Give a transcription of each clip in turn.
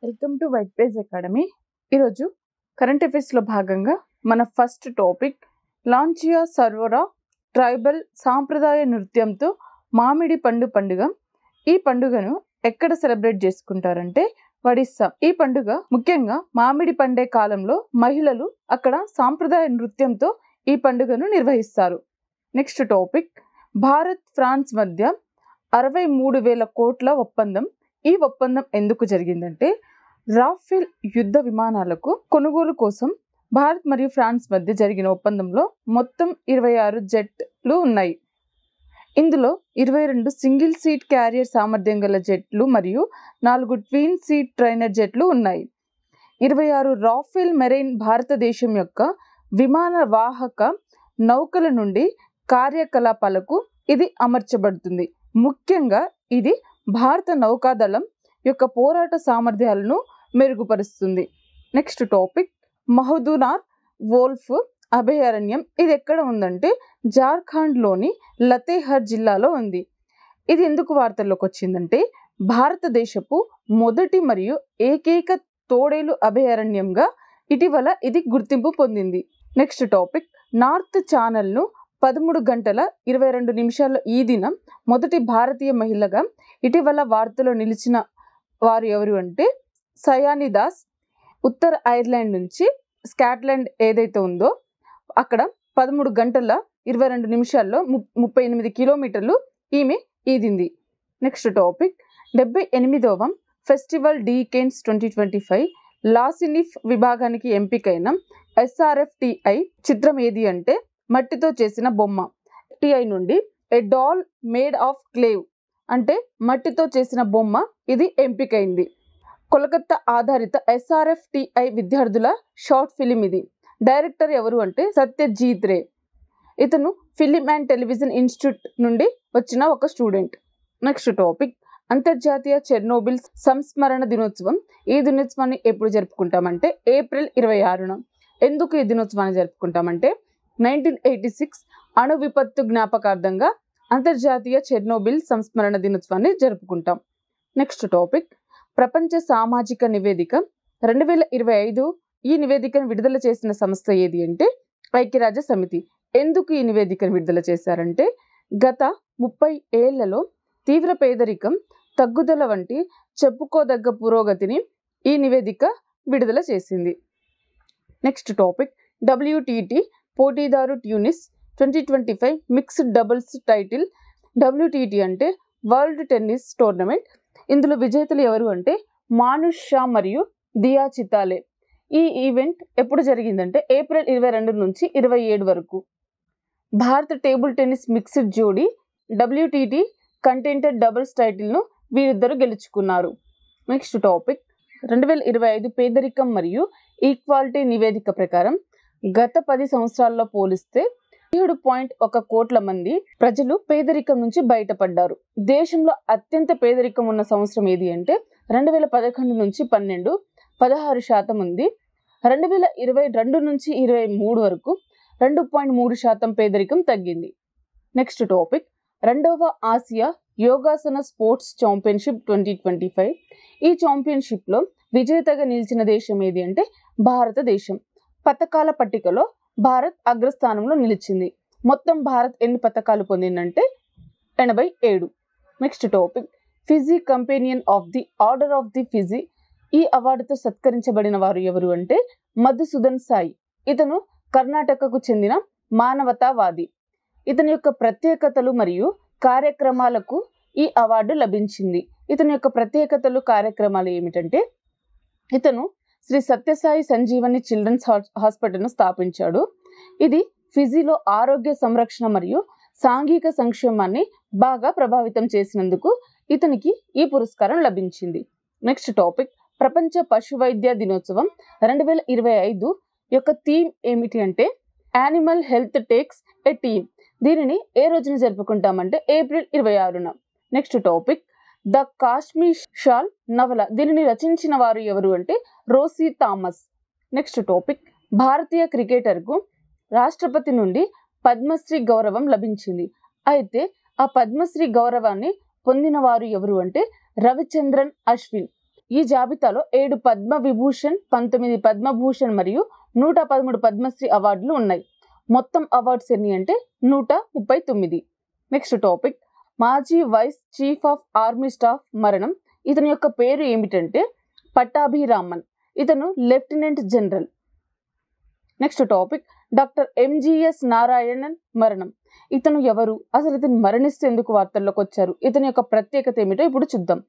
Welcome to white page academy. ఈరోజు current అఫైర్స్లో భాగంగా మన ఫస్ట్ టాపిక్ లాంచియా సర్వోరా ట్రైబల్ సాంప్రదాయ నృత్యంతో మామిడి పండు పండుగ. ఈ పండుగను ఎక్కడ సెలబ్రేట్ చేసుకుంటారంటే ఒడిస్సా. ఈ పండుగ ముఖ్యంగా మామిడి పండే కాలంలో మహిళలు అక్కడ సాంప్రదాయ నృత్యంతో ఈ పండుగను నిర్వహిస్తారు. నెక్స్ట్ టాపిక్ భారత్ ఫ్రాన్స్ మధ్య 63,000 కోట్ల ఒప్పందం. ఈ ఒప్పందం ఎందుకు జరిగిందంటే రాఫెల్ యుద్ధ విమానాలకు కొనుగోలు కోసం భారత్ మరియు ఫ్రాన్స్ మధ్య జరిగిన ఒప్పందంలో మొత్తం 26 జెట్లు ఉన్నాయి. ఇందులో 22 సింగిల్ సీట్ క్యారియర్ సామర్థ్యం గల జెట్లు మరియు 4 ట్విన్ సీట్ ట్రైనర్ జెట్లు ఉన్నాయి. 26 రాఫెల్ మెరైన్ భారతదేశం యొక్క విమాన వాహక నౌకల నుండి కార్యకలాపాలకు ఇది అమర్చబడుతుంది. ముఖ్యంగా ఇది భారత నౌకాదళం యొక్క పోరాట సామర్థ్యాలను మెరుగుపరుస్తుంది. నెక్స్ట్ టాపిక్ మహదూనార్ వోల్ఫ్ అభయారణ్యం. ఇది ఎక్కడ ఉందంటే జార్ఖండ్లోని లతేహర్ జిల్లాలో ఉంది. ఇది ఎందుకు వార్తల్లోకి వచ్చిందంటే భారతదేశపు మొదటి మరియు ఏకైక తోడేలు అభయారణ్యంగా ఇటీవల ఇది గుర్తింపు పొందింది. నెక్స్ట్ టాపిక్ నార్త్ ఛానల్ను 13 గంటల 22 నిమిషాల్లో ఈ దినం మొదటి భారతీయ మహిళగా ఇటీవల వార్తలో నిలిచిన వారు ఎవరు అంటే సయాని దాస్. ఉత్తర ఐర్లాండ్ నుంచి స్కాట్లాండ్ ఏదైతే ఉందో అక్కడ 13 గంటల 22 నిమిషాల్లో 38 కిలోమీటర్లు ఈమె ఈదింది. నెక్స్ట్ టాపిక్ 78వ ఫెస్టివల్ డీకేన్స్ 2025 లాసినిఫ్ విభాగానికి ఎంపికైన SRFTI చిత్రం ఏది అంటే మట్టితో చేసిన బొమ్మ. టిఐ నుండి ఏ డాల్ మేడ్ ఆఫ్ క్లేవ్ అంటే మట్టితో చేసిన బొమ్మ ఇది ఎంపికైంది. కోల్కతా ఆధారిత SRFTI విద్యార్థుల షార్ట్ ఫిలిం ఇది. డైరెక్టర్ ఎవరు అంటే సత్యజీత్ రే. ఇతను ఫిలిం అండ్ టెలివిజన్ ఇన్స్టిట్యూట్ నుండి వచ్చిన ఒక స్టూడెంట్. నెక్స్ట్ టాపిక్ అంతర్జాతీయ చెర్నోబిల్ సంస్మరణ దినోత్సవం. ఈ దినోత్సవాన్ని ఎప్పుడు జరుపుకుంటామంటే ఏప్రిల్ 26న. ఎందుకు ఈ దినోత్సవాన్ని జరుపుకుంటామంటే 1986 అణు విపత్తు జ్ఞాపకార్థంగా అంతర్జాతీయ చెర్నోబిల్ సంస్మరణ దినోత్సవాన్ని జరుపుకుంటాం. నెక్స్ట్ టాపిక్ ప్రపంచ సామాజిక నివేదిక 2025. ఈ నివేదికను విడుదల చేసిన సంస్థ ఏది అంటే ఐక్యరాజ్య సమితి. ఎందుకు ఈ నివేదికను విడుదల చేశారంటే గత 30 ఏళ్లలో తీవ్ర పేదరికం తగ్గుదల వంటి చెప్పుకోదగ్గ పురోగతిని ఈ నివేదిక విడుదల చేసింది. Next topic WTT పోటీదారు Tunis 2025 mixed doubles title. WTT అంటే వరల్డ్ టెన్నిస్ టోర్నమెంట్. ఇందులో విజేతలు ఎవరు అంటే మానుష్ షా మరియు దియా చితాలే. ఈ ఈవెంట్ ఎప్పుడు జరిగిందంటే ఏప్రిల్ 22 నుంచి 27 వరకు. భారత టేబుల్ టెన్నిస్ మిక్స్డ్ జోడీ WTT కంటెంటెడ్ డబుల్స్ టైటిల్ను వీరిద్దరు గెలుచుకున్నారు. నెక్స్ట్ టాపిక్ 2025 పేదరికం మరియు ఈక్వాలిటీ నివేదిక ప్రకారం గత 10 సంవత్సరాల్లో పోలిస్తే 7.1 కోట్ల మంది ప్రజలు పేదరికం నుంచి బయటపడ్డారు. దేశంలో అత్యంత పేదరికం ఉన్న సంవత్సరం ఏది అంటే 2011 నుంచి 12 16% ఉంది. 2022 నుంచి 23 వరకు 2.3% పేదరికం తగ్గింది. నెక్స్ట్ టాపిక్ 2వ ఆసియా యోగాసన స్పోర్ట్స్ ఛాంపియన్షిప్ 2025. ఈ ఛాంపియన్షిప్లో విజేతగా నిలిచిన దేశం ఏది అంటే భారతదేశం. పతకాల పట్టికలో భారత్ అగ్రస్థానంలో నిలిచింది. మొత్తం భారత్ ఎన్ని పతకాలు పొందిందంటే 87. Next topic Fiji companion of the order of the Fiji. ఈ అవార్డుతో సత్కరించబడిన వారు ఎవరు అంటే మధుసూదన్ సాయి. ఇతను కర్ణాటకకు చెందిన మానవతావాది. ఇతని యొక్క ప్రత్యేకతలు మరియు కార్యక్రమాలకు ఈ అవార్డు లభించింది. ఇతని యొక్క ప్రత్యేకతలు కార్యక్రమాలు ఏమిటంటే ఇతను శ్రీ సత్యసాయి సంజీవని చిల్డ్రన్స్ హాస్పిటల్ను స్థాపించాడు. ఇది ఫిజీలో ఆరోగ్య సంరక్షణ మరియు సాంఘిక సంక్షేమాన్ని బాగా ప్రభావితం చేసినందుకు ఇతనికి ఈ పురస్కారం లభించింది. నెక్స్ట్ టాపిక్ ప్రపంచ పశు వైద్య దినోత్సవం 2025 యొక్క థీమ్ ఏమిటి అంటే animal health takes a team. దీనిని ఏ రోజున జరుపుకుంటామంటే ఏప్రిల్ 26న. Next topic the Kashmir shawl నవల. దీనిని రచించిన వారు ఎవరు అంటే రోసీ థామస్. నెక్స్ట్ టాపిక్ భారతీయ క్రికెటర్కు రాష్ట్రపతి నుండి పద్మశ్రీ గౌరవం లభించింది. అయితే ఆ పద్మశ్రీ గౌరవాన్ని పొందిన వారు ఎవరు అంటే రవిచంద్రన్ అశ్విన్. ఈ జాబితాలో 7 పద్మ విభూషణ్, 19 పద్మభూషణ్ మరియు 113 పద్మశ్రీ అవార్డులు ఉన్నాయి. మొత్తం అవార్డ్స్ ఎన్ని అంటే 139. నెక్స్ట్ టాపిక్, మాజీ vice chief of army staff మరణం. ఇతని యొక్క పేరు ఏమిటంటే పట్టాభిరామన్. ఇతను lieutenant general. Next topic, doctor MGS Narayanan మరణం. ఇతను ఎవరు, అసలు ఇతను మరణిస్తే ఎందుకు వార్తల్లోకి వచ్చారు, ఇతని యొక్క ప్రత్యేకత ఏమిటో ఇప్పుడు చూద్దాం.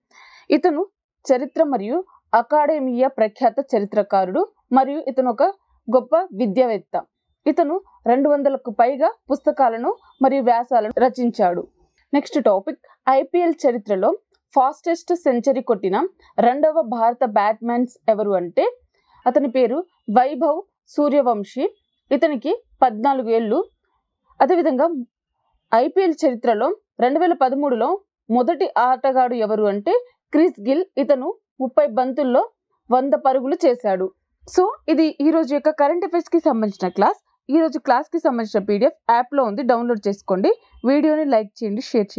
ఇతను చరిత్ర మరియు అకాడమియా ప్రఖ్యాత చరిత్రకారుడు మరియు ఇతను ఒక గొప్ప విద్యావేత్త. ఇతను 200కు పైగా పుస్తకాలను మరియు వ్యాసాలను రచించాడు. నెక్స్ట్ టాపిక్, ఐపీఎల్ చరిత్రలో ఫాస్టెస్ట్ సెంచరీ కొట్టిన 2వ భారత బ్యాట్స్మెన్ ఎవరు అంటే అతని పేరు వైభవ్ సూర్యవంశీ. ఇతనికి 14 ఏళ్ళు. అదేవిధంగా ఐపీఎల్ చరిత్రలో 2013లో మొదటి ఆటగాడు ఎవరు అంటే క్రిస్ గిల్. ఇతను 30 బంతుల్లో 100 పరుగులు చేశాడు. సో ఇది ఈరోజు యొక్క కరెంట్ అఫైర్స్కి సంబంధించిన క్లాస్. ఈరోజు క్లాస్కి సంబంధించిన పీడిఎఫ్ యాప్లో ఉంది, డౌన్లోడ్ చేసుకోండి. వీడియోని లైక్ చేయండి, షేర్ చేయండి.